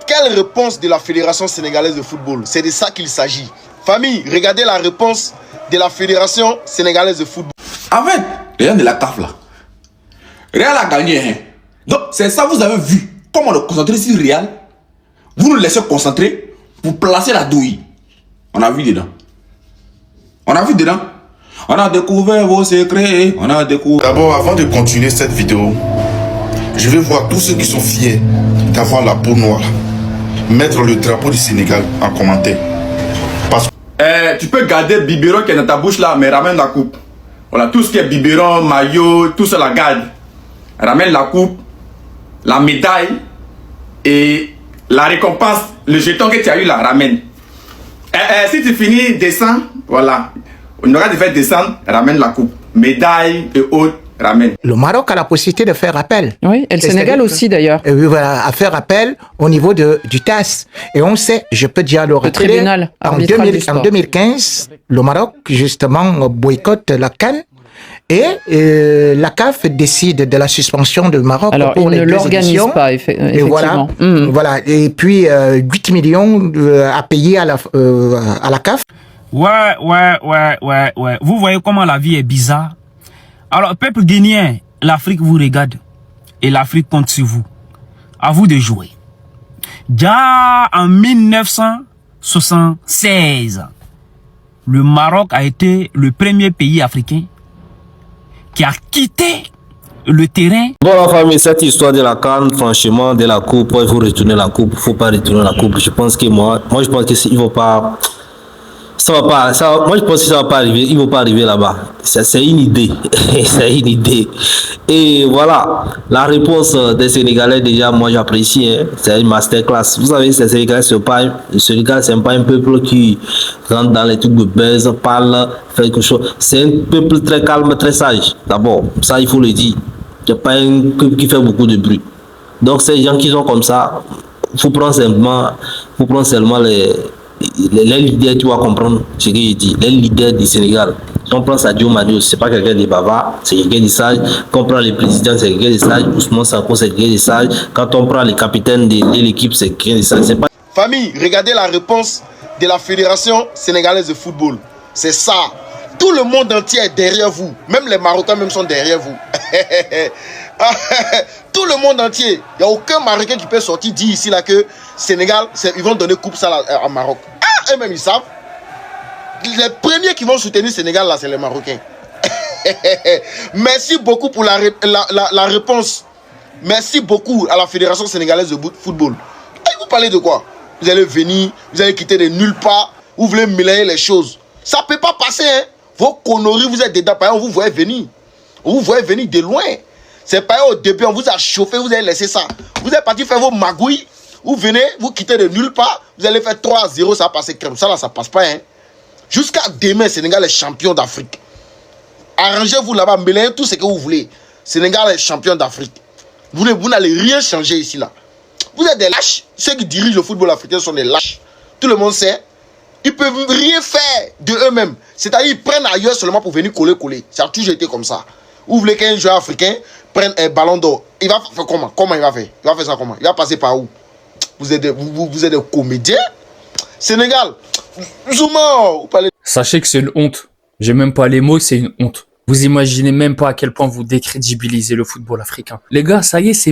Quelle réponse de la Fédération sénégalaise de football? C'est de ça qu'il s'agit. Famille, regardez la réponse de la Fédération sénégalaise de football. En fait, les gens de la CAF là, Real a gagné. Hein. Donc, c'est ça, vous avez vu. Comment on est concentré sur Real. Vous nous laissez concentrer pour placer la douille. On a vu dedans. On a vu dedans. On a découvert vos secrets. On a découvert. D'abord, avant de continuer cette vidéo, je vais voir tous ceux qui sont fiers d'avoir la peau noire mettre le drapeau du Sénégal en commentaire. Parce que tu peux garder le biberon qui est dans ta bouche là, mais ramène la coupe. Voilà, tout ce qui est biberon, maillot, tout ça la garde. Ramène la coupe, la médaille et la récompense, le jeton que tu as eu là, ramène. Si tu finis, descends, voilà. On aura de faire descendre, ramène la coupe. Médaille et autres, ramène. Le Maroc a la possibilité de faire appel. Oui, et le Sénégal aussi d'ailleurs. Oui, voilà, à faire appel au niveau du TAS. Et on sait, je peux dire le retrait. Tribunal arbitral du sport. En 2015, le Maroc, justement, boycotte la CAN. Et la CAF décide de la suspension du Maroc. Alors, pour il ne les l'organise pas, effectivement. Et voilà, voilà. Et puis, 8 millions à payer à la CAF. Ouais. Vous voyez comment la vie est bizarre. Alors, peuple guinéen, l'Afrique vous regarde. Et l'Afrique compte sur vous. À vous de jouer. Déjà en 1976, le Maroc a été le premier pays africain qui a quitté le terrain. Bon la famille, cette histoire de la CAN, franchement, de la coupe, il faut retourner la coupe, il faut pas retourner la coupe. Je pense que moi je pense que il faut pas, moi je pense que ça va pas arriver, il ne va pas arriver là-bas. C'est une idée, c'est une idée. Et voilà, la réponse des Sénégalais déjà, moi j'apprécie, hein. C'est une masterclass. Vous savez, les Sénégalais, le Sénégal, c'est pas un peuple qui rentre dans les trucs de baise, parle, fait quelque chose. C'est un peuple très calme, très sage. D'abord, ça il faut le dire. Il n'y a pas un peuple qui fait beaucoup de bruit. Donc ces gens qui sont comme ça, il faut prendre seulement les leaders, tu vas comprendre ce que je dis, les leaders du Sénégal. Si on prend Sadio Mané, c'est pas quelqu'un de bavard, c'est quelqu'un de sage. Quand on prend le président, c'est quelqu'un de sage. Ousmane Sanko, c'est quelqu'un de sage. Quand on prend les capitaines de l'équipe, c'est quelqu'un de sage. Pas... Famille, regardez la réponse de la Fédération sénégalaise de football. C'est ça. Tout le monde entier est derrière vous. Même les Marocains même sont derrière vous. Tout le monde entier. Il n'y a aucun Marocain qui peut sortir dire ici là que Sénégal, ils vont donner coupe ça là, à Maroc. Ah, eux-mêmes ils savent. Les premiers qui vont soutenir le Sénégal là, c'est les Marocains. Merci beaucoup pour la réponse. Merci beaucoup à la Fédération sénégalaise de football. Et vous parlez de quoi? Vous allez venir, vous allez quitter de nulle part, vous voulez mélanger les choses. Ça ne peut pas passer, hein. Vos conneries, vous êtes dedans, on vous voyait venir. On vous voyait venir de loin. C'est pas au début, on vous a chauffé, vous avez laissé ça. Vous êtes parti faire vos magouilles, vous venez, vous quittez de nulle part, vous allez faire 3-0, ça va passer crème. Ça là, ça passe pas, hein. Jusqu'à demain, Sénégal est champion d'Afrique. Arrangez-vous là-bas, mélangez tout ce que vous voulez. Sénégal est champion d'Afrique. Vous n'allez rien changer ici, là. Vous êtes des lâches. Ceux qui dirigent le football africain sont des lâches. Tout le monde sait. Ils peuvent rien faire de eux-mêmes. C'est-à-dire, ils prennent ailleurs seulement pour venir coller. Ça a toujours été comme ça. Vous voulez qu'un joueur africain prenne un ballon d'or. Il va faire comment? Comment il va faire? Il va faire ça comment? Il va passer par où? Vous êtes des comédiens? Sénégal, Zouma, vous parlez... Sachez que c'est une honte. J'ai même pas les mots, c'est une honte. Vous imaginez même pas à quel point vous décrédibilisez le football africain. Les gars, ça y est, c'est...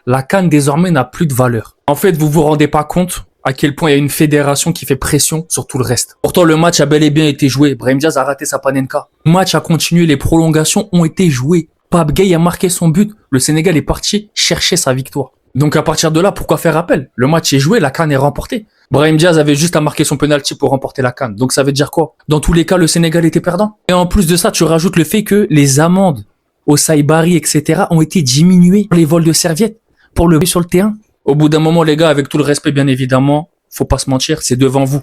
La CAN désormais n'a plus de valeur. En fait, vous vous rendez pas compte à quel point il y a une fédération qui fait pression sur tout le reste. Pourtant, le match a bel et bien été joué. Brahim Diaz a raté sa panenka. Le match a continué, les prolongations ont été jouées. Pape Gueye a marqué son but. Le Sénégal est parti chercher sa victoire. Donc à partir de là, pourquoi faire appel? Le match est joué, la CAN est remportée. Brahim Diaz avait juste à marquer son penalty pour remporter la CAN. Donc ça veut dire quoi? Dans tous les cas, le Sénégal était perdant. Et en plus de ça, tu rajoutes le fait que les amendes au Saïbari, etc. ont été diminuées pour les vols de serviettes, pour le sur le terrain. Au bout d'un moment, les gars, avec tout le respect, bien évidemment, faut pas se mentir, c'est devant vous.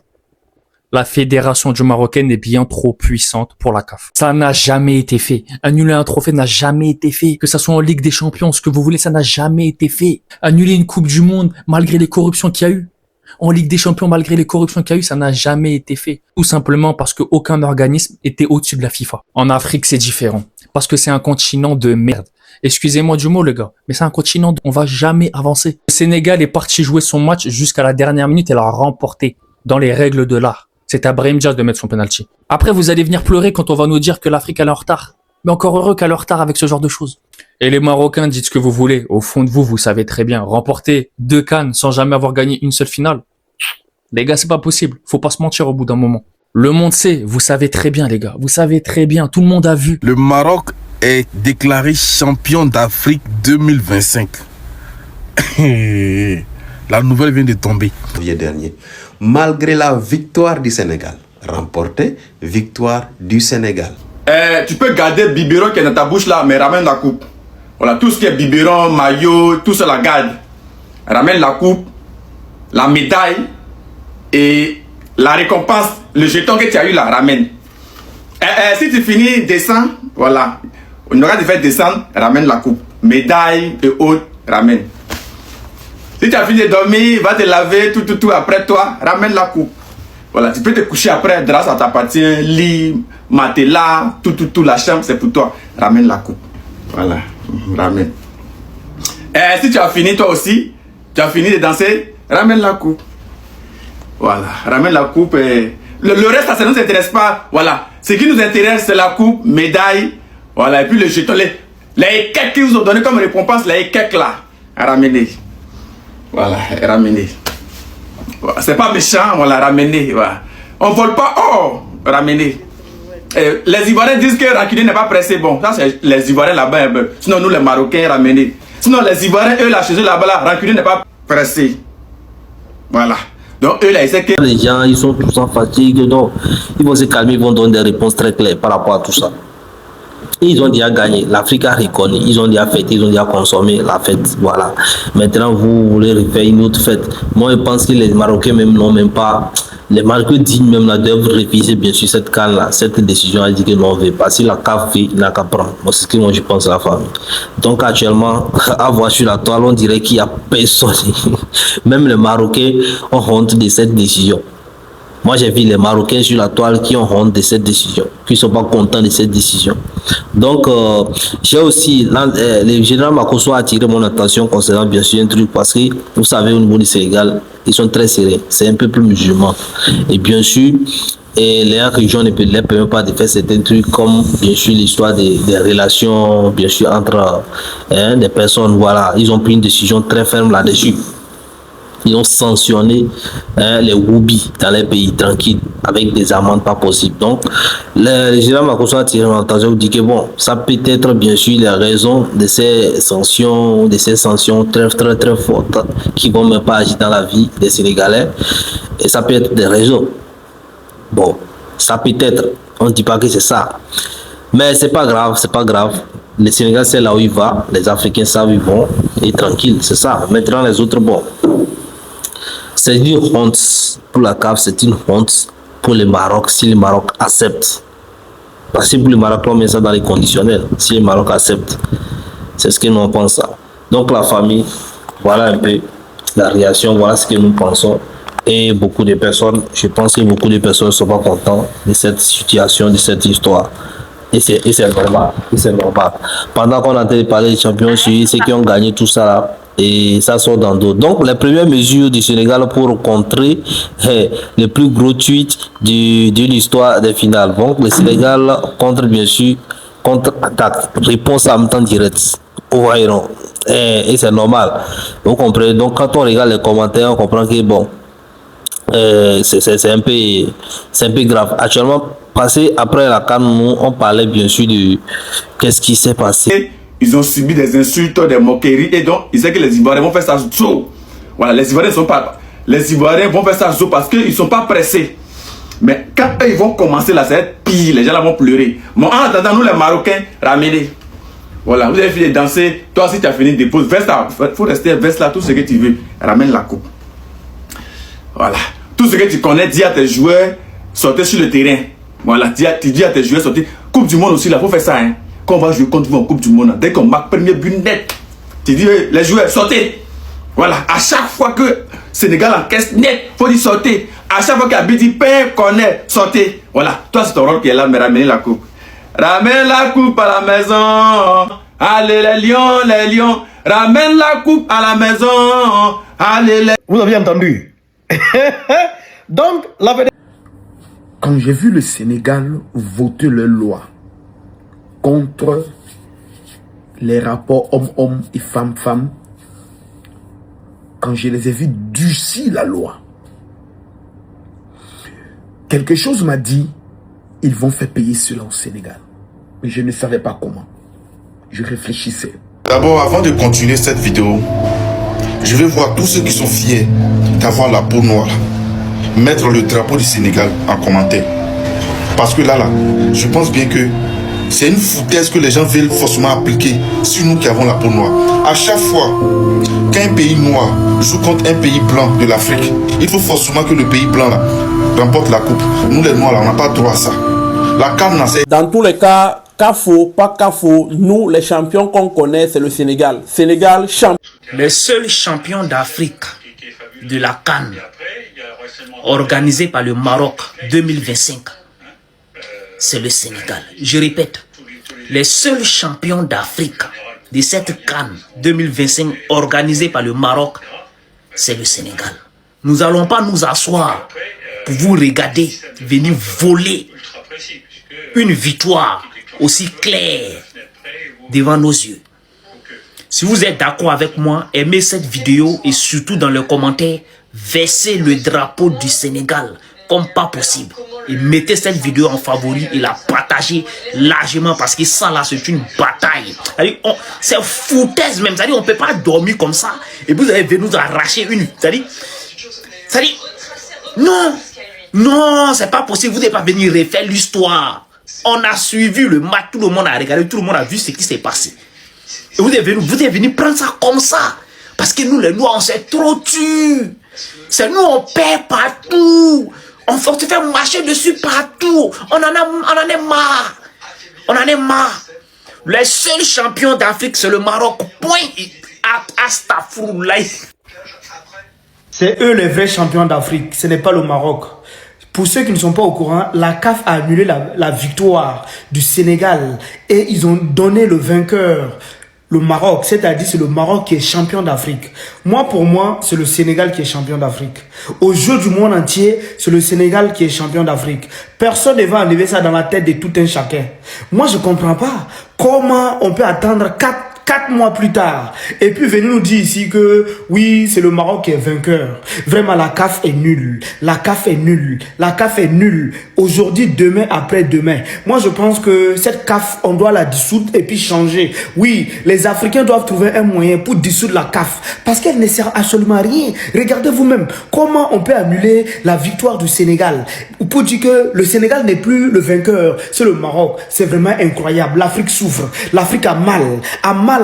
La fédération du Marocaine est bien trop puissante pour la CAF. Ça n'a jamais été fait. Annuler un trophée n'a jamais été fait. Que ça soit en Ligue des Champions, ce que vous voulez, ça n'a jamais été fait. Annuler une Coupe du Monde, malgré les corruptions qu'il y a eu. En Ligue des Champions, malgré les corruptions qu'il y a eu, ça n'a jamais été fait. Tout simplement parce qu'aucun organisme était au-dessus de la FIFA. En Afrique, c'est différent. Parce que c'est un continent de merde. Excusez-moi du mot, les gars, mais c'est un continent où on va jamais avancer. Le Sénégal est parti jouer son match jusqu'à la dernière minute et l'a remporté dans les règles de l'art. C'est à Brahim Diaz de mettre son penalty. Après, vous allez venir pleurer quand on va nous dire que l'Afrique est en retard. Mais encore heureux qu'elle est en retard avec ce genre de choses. Et les Marocains, dites ce que vous voulez. Au fond de vous, vous savez très bien. Remporter 2 CAN sans jamais avoir gagné une seule finale. Les gars, c'est pas possible. Faut pas se mentir au bout d'un moment. Le monde sait. Vous savez très bien, les gars. Vous savez très bien. Tout le monde a vu. Le Maroc est déclaré champion d'Afrique 2025. La nouvelle vient de tomber. Dernier. Malgré la victoire du Sénégal, remportée, victoire du Sénégal. Tu peux garder biberon qui est dans ta bouche là, mais ramène la coupe. Voilà, tout ce qui est biberon, maillot, tout ça la garde. Ramène la coupe, la médaille et la récompense, le jeton que tu as eu là, ramène. Si tu finis, descends, voilà. On aura de faire descendre, ramène la coupe. Médaille et autres, ramène. Si tu as fini de dormir, va te laver, tout, après toi, ramène la coupe. Voilà, tu peux te coucher après, drap, ça t'appartient, lit, matelas, tout, la chambre, c'est pour toi. Ramène la coupe. Voilà, ramène. Si tu as fini, toi aussi, tu as fini de danser, ramène la coupe. Voilà, ramène la coupe. Le reste, ça ne nous intéresse pas. Voilà, ce qui nous intéresse, c'est la coupe, médaille, voilà, et puis le jeton, les cakes qu'ils vous ont donné comme récompense, les cakes là, à ramener. Voilà, ramener. Voilà, c'est pas méchant, voilà, ramener. Voilà. On vole pas, oh, ramener. Les Ivoiriens disent que Rancunier n'est pas pressé. Bon, ça c'est les Ivoiriens là-bas. Sinon, nous les Marocains, ramener. Sinon, les Ivoiriens, eux là, chez eux là-bas, là, Rancunier n'est pas pressé. Voilà. Donc, eux là, ils savent que. Les gens, ils sont tous en fatigue, donc ils vont se calmer, ils vont donner des réponses très claires par rapport à tout ça. Et ils ont déjà gagné, l'Afrique a reconnu, ils ont déjà fêté, ils ont déjà consommé la fête, voilà. Maintenant, vous voulez refaire une autre fête. Moi, je pense que les Marocains même n'ont même pas, les Marocains dignes même là doivent réviser bien sûr cette canne-là, cette décision a dit que non, on ne veut pas. Si la CAF fait, il n'a qu'à prendre. Moi, c'est ce que moi je pense à la famille. Donc actuellement, à voir sur la toile, on dirait qu'il n'y a personne. Même les Marocains ont honte de cette décision. Moi, j'ai vu les Marocains sur la toile qui ont honte de cette décision, qui ne sont pas contents de cette décision. Donc, j'ai aussi, le général Makosso a attiré mon attention concernant bien sûr un truc parce que, vous savez, au niveau du Sénégal, ils sont très serrés. C'est un peu plus musulman. Et bien sûr, les régions ne les permettent pas de faire certains trucs comme, bien sûr, l'histoire des relations, bien sûr, entre des personnes. Voilà, ils ont pris une décision très ferme là-dessus. Ils ont sanctionné les Woubi dans les pays tranquilles avec des amendes pas possibles. Donc, le général Makosso a tiré mon attention, dit que bon, ça peut être bien sûr les raisons de ces sanctions très fortes qui vont même pas agir dans la vie des Sénégalais. Et ça peut être des raisons. Bon, ça peut être, on ne dit pas que c'est ça. Mais c'est pas grave, c'est pas grave. Le Sénégal, c'est là où il va. Les Africains savent où ils vont. Et tranquille, c'est ça. Maintenant, les autres, bon. C'est une honte pour la CAF, c'est une honte pour le Maroc si le Maroc accepte. Parce que pour le Maroc, on met ça dans les conditionnels. Si le Maroc accepte, c'est ce que nous pensons. Donc la famille, voilà un peu la réaction, voilà ce que nous pensons. Et beaucoup de personnes, je pense que beaucoup de personnes ne sont pas contents de cette situation, de cette histoire. Et c'est normal, Pendant qu'on a entendu parler des champions, ceux qui ont gagné tout ça là, et ça sort dans d'autres. Donc les premières mesures du Sénégal pour contrer le plus gros tweet de l'histoire des finales. Donc le Sénégal contre-attaque, réponse en même temps direct. Et c'est normal. Vous comprenez. Donc quand on regarde les commentaires, on comprend que bon, c'est un peu grave. Actuellement, passé après la CAN, on parlait bien sûr de qu'est-ce qui s'est passé. Ils ont subi des insultes, des moqueries, et donc ils savent que les Ivoiriens vont faire ça zoo. Voilà, les Ivoiriens vont faire ça zoo parce qu'ils ne sont pas pressés. Mais quand ils vont commencer là, ça va être pire, les gens là vont pleurer. Mais en attendant, nous les Marocains, ramenez. Voilà, vous avez fini de danser, toi aussi tu as fini de déposer, veste là, il faut rester veste là, tout ce que tu veux, ramène la coupe. Voilà, tout ce que tu connais, dis à tes joueurs, sortez sur le terrain. Voilà, tu dis à tes joueurs, sortez. Coupe du monde aussi, là, il faut faire ça, hein. Quand on va jouer contre vous en Coupe du Monde, dès qu'on marque premier but net, tu dis les joueurs sortez. Voilà, à chaque fois que Sénégal en caisse net. Faut dire sortez. À chaque fois qu'il dit pain, connaît, sortez. Voilà, toi c'est ton rôle qui est là, mais ramenez la coupe. Ramène la coupe à la maison. Allez les lions. Ramène la coupe à la maison. Allez les... Vous avez entendu? Donc, la vedette... Quand j'ai vu le Sénégal voter leur loi contre les rapports homme-homme et femme-femme, quand je les ai vus durcir la loi, quelque chose m'a dit, ils vont faire payer cela au Sénégal. Mais je ne savais pas comment. Je réfléchissais. D'abord, avant de continuer cette vidéo, je vais voir tous ceux qui sont fiers d'avoir la peau noire, mettre le drapeau du Sénégal en commentaire. Parce que là, je pense bien que c'est une foutaise que les gens veulent forcément appliquer sur nous qui avons la peau noire. À chaque fois qu'un pays noir joue contre un pays blanc de l'Afrique, il faut forcément que le pays blanc là remporte la coupe. Nous les noirs là, on n'a pas droit à ça. La CAN, dans tous les cas, CAFO, pas CAFO, nous les champions qu'on connaît, c'est le Sénégal. Sénégal, champion. Les seuls champions d'Afrique de la CAN, organisé par le Maroc 2025, c'est le Sénégal. Je répète, les seuls champions d'Afrique de cette CAN 2025 organisée par le Maroc, c'est le Sénégal. Nous n'allons pas nous asseoir pour vous regarder venir voler une victoire aussi claire devant nos yeux. Si vous êtes d'accord avec moi, aimez cette vidéo et surtout dans les commentaires, versez le drapeau du Sénégal comme pas possible. Et mettez cette vidéo en favori et la partagez largement parce que ça là c'est une bataille. C'est foutaise même. C'est-à-dire on ne peut pas dormir comme ça et vous allez venir nous arracher une. C'est-à-dire non, c'est pas possible. Vous n'allez pas venir refaire l'histoire. On a suivi le match, tout le monde a regardé, tout le monde a vu ce qui s'est passé. Et vous êtes venu prendre ça comme ça. Parce que nous les Noirs on s'est trop tués. C'est nous on perd partout. On se fait marcher dessus partout. On en est marre. On en est marre. Les seuls champions d'Afrique, c'est le Maroc. Point. Astaghfirullah. C'est eux les vrais champions d'Afrique. Ce n'est pas le Maroc. Pour ceux qui ne sont pas au courant, la CAF a annulé la victoire du Sénégal. Et ils ont donné le vainqueur, le Maroc, c'est-à-dire c'est le Maroc qui est champion d'Afrique. Pour moi, c'est le Sénégal qui est champion d'Afrique. Au jeu du monde entier, c'est le Sénégal qui est champion d'Afrique. Personne ne va enlever ça dans la tête de tout un chacun. Moi, je ne comprends pas comment on peut attendre 4 mois plus tard, et puis venir nous dire ici que oui, c'est le Maroc qui est vainqueur. Vraiment, la CAF est nulle. La CAF est nulle. La CAF est nulle. Aujourd'hui, demain, après-demain. Moi, je pense que cette CAF, on doit la dissoudre et puis changer. Oui, les Africains doivent trouver un moyen pour dissoudre la CAF parce qu'elle ne sert absolument à rien. Regardez vous-même comment on peut annuler la victoire du Sénégal pour dire que le Sénégal n'est plus le vainqueur, c'est le Maroc. C'est vraiment incroyable. L'Afrique souffre. L'Afrique a mal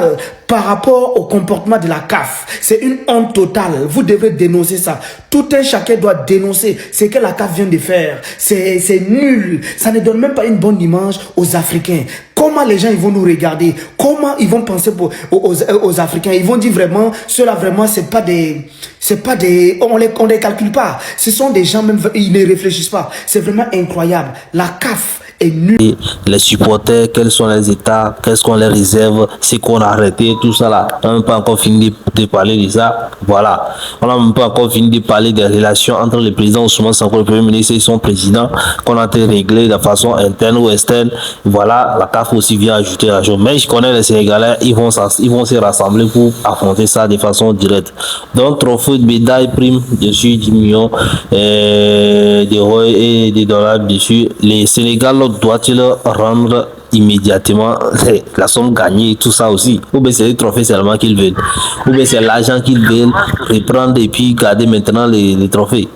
par rapport au comportement de la CAF. C'est une honte totale. Vous devez dénoncer ça. Tout un chacun doit dénoncer ce que la CAF vient de faire. C'est nul. Ça ne donne même pas une bonne image aux Africains. Comment les gens ils vont nous regarder? Comment ils vont penser aux Africains? Ils vont dire vraiment, ceux-là vraiment, c'est pas des, on les calcule pas. Ce sont des gens même, ils ne réfléchissent pas. C'est vraiment incroyable. La CAF est nulle. Les supporters, quels sont les états, qu'est-ce qu'on les réserve, c'est qu'on a arrêté, tout ça là. On n'a même pas encore fini de parler de ça. Voilà. On n'a même pas encore fini de parler des relations entre le président Ousmane Sonko, le premier ministre et son président, qu'on a été réglé de façon interne ou externe. Voilà, la CAF aussi vient ajouter la chose. Mais je connais les Sénégalais, ils vont se rassembler pour affronter ça de façon directe. Donc, trophée de médaille, prime dessus, 10 millions d'euros et des dollars dessus. Les Sénégalais doit-il rendre immédiatement la somme gagnée et tout ça aussi, ou bien c'est les trophées seulement qu'ils veulent, ou bien c'est l'argent qu'ils veulent reprendre et puis garder maintenant les trophées.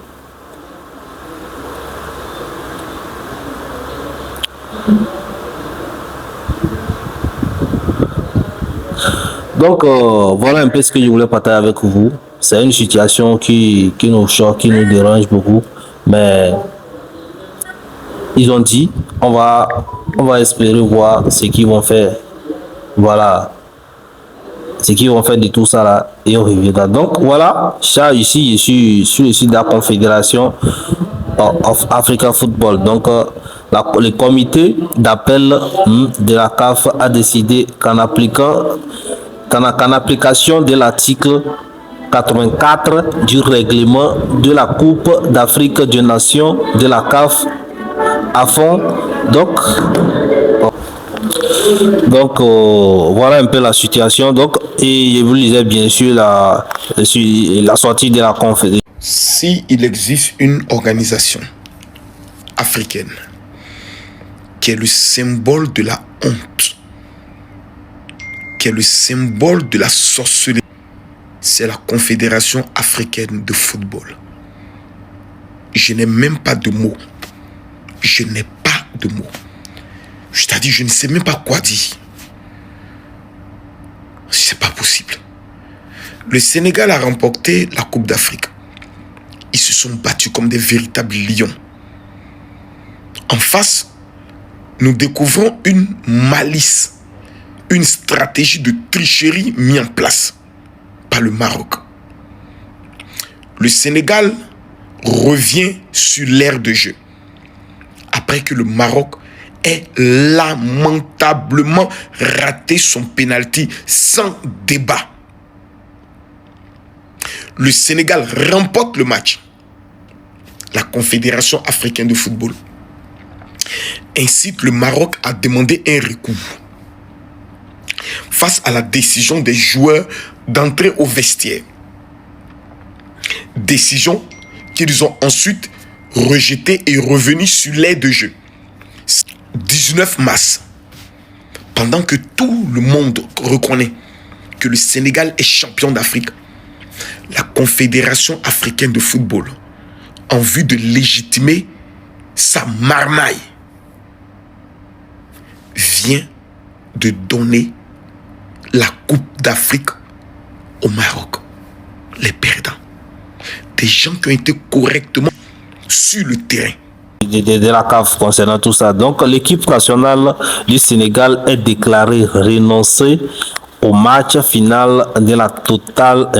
Donc voilà un peu ce que je voulais partager avec vous. C'est une situation qui nous choque, qui nous dérange beaucoup, mais ils ont dit, on va espérer voir ce qu'ils vont faire. Voilà. c'est qu'ils vont faire de tout ça là et on reviendra. Donc voilà, ça ici, je suis sur le site de la Confédération of African Football. Donc le comité d'appel de la CAF a décidé qu'en application de l'article 84 du règlement de la Coupe d'Afrique des Nations de la CAF à fond. Donc voilà un peu la situation. Donc, et je vous lisais bien sûr la sortie de la conférence. S'il existe une organisation africaine qui est le symbole de la honte, qui est le symbole de la sorcellerie, c'est la Confédération africaine de football. Je n'ai même pas de mots. Je n'ai pas de mots. C'est-à-dire, je ne sais même pas quoi dire. C'est pas possible. Le Sénégal a remporté la Coupe d'Afrique. Ils se sont battus comme des véritables lions. En face, nous découvrons une malice, une stratégie de tricherie mise en place par le Maroc. Le Sénégal revient sur l'aire de jeu après que le Maroc ait lamentablement raté son penalty sans débat. Le Sénégal remporte le match. La Confédération africaine de football incite le Maroc à demander un recours face à la décision des joueurs d'entrer au vestiaire. Décision qu'ils ont ensuite rejetée et revenue sur l'aire de jeu. 19 mars, pendant que tout le monde reconnaît que le Sénégal est champion d'Afrique, la Confédération africaine de football, en vue de légitimer sa marmaille, vient de donner la Coupe d'Afrique au Maroc. Les perdants. Des gens qui ont été correctement sur le terrain. De la CAF concernant tout ça. Donc l'équipe nationale du Sénégal est déclarée renoncer au match final de la Total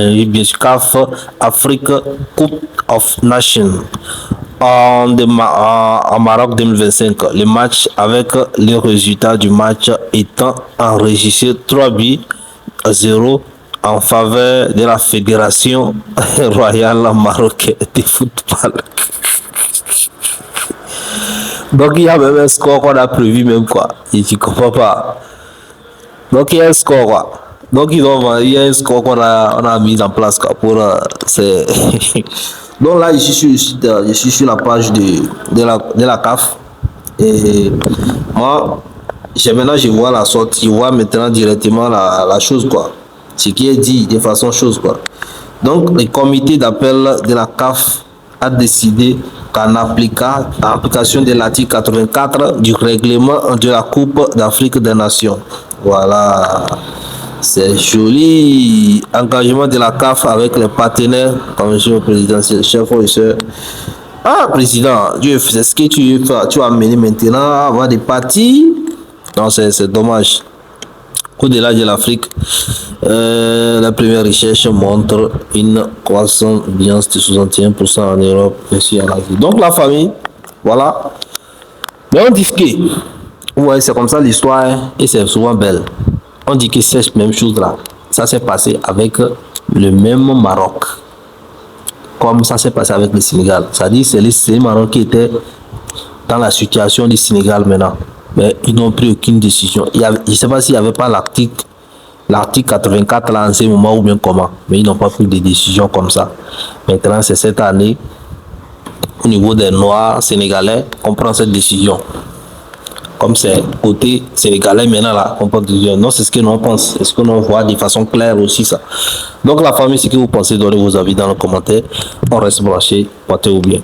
CAF Afrique Coupe of Nations en Maroc 2025. Le match avec le résultat du match étant enregistré 3-0 en faveur de la Fédération royale marocaine de football. Donc il y a même un score qu'on a prévu même quoi. Et tu comprends pas. Donc il y a un score quoi. Donc il y a un score qu'on a mis en place quoi pour c'est. Donc là je suis sur la page de la CAF et moi maintenant je vois la sortie, je vois maintenant directement la chose quoi. Ce qui est dit de façon chose quoi. Donc le comité d'appel de la CAF a décidé qu'en application de l'article 84 du règlement de la Coupe d'Afrique des Nations. Voilà, c'est joli engagement de la CAF avec les partenaires comme le président, chef professeur. Ah, président, Dieu, c'est ce que tu vas amener maintenant à avoir des partis. Non, c'est dommage. Au-delà de l'Afrique, la première recherche montre une croissance de 61% en Europe et en Asie. Donc la famille, voilà. Mais on dit que, ouais, c'est comme ça l'histoire et c'est souvent belle. On dit que cette même chose là, ça s'est passé avec le même Maroc, comme ça s'est passé avec le Sénégal. C'est-à-dire c'est les Maroc qui étaient dans la situation du Sénégal maintenant. Mais ils n'ont pris aucune décision. Je ne sais pas s'il n'y avait pas l'article 84 là en ce moment ou bien comment, mais ils n'ont pas pris de décision comme ça. Maintenant, c'est cette année, au niveau des Noirs sénégalais, on prend cette décision. Comme c'est côté sénégalais maintenant là, on prend décision. Non, c'est ce que nous pense. Est-ce que nous voit de façon claire aussi ça? Donc la famille, ce que vous pensez, donnez vos avis dans les commentaires. On reste branché, portez-vous bien.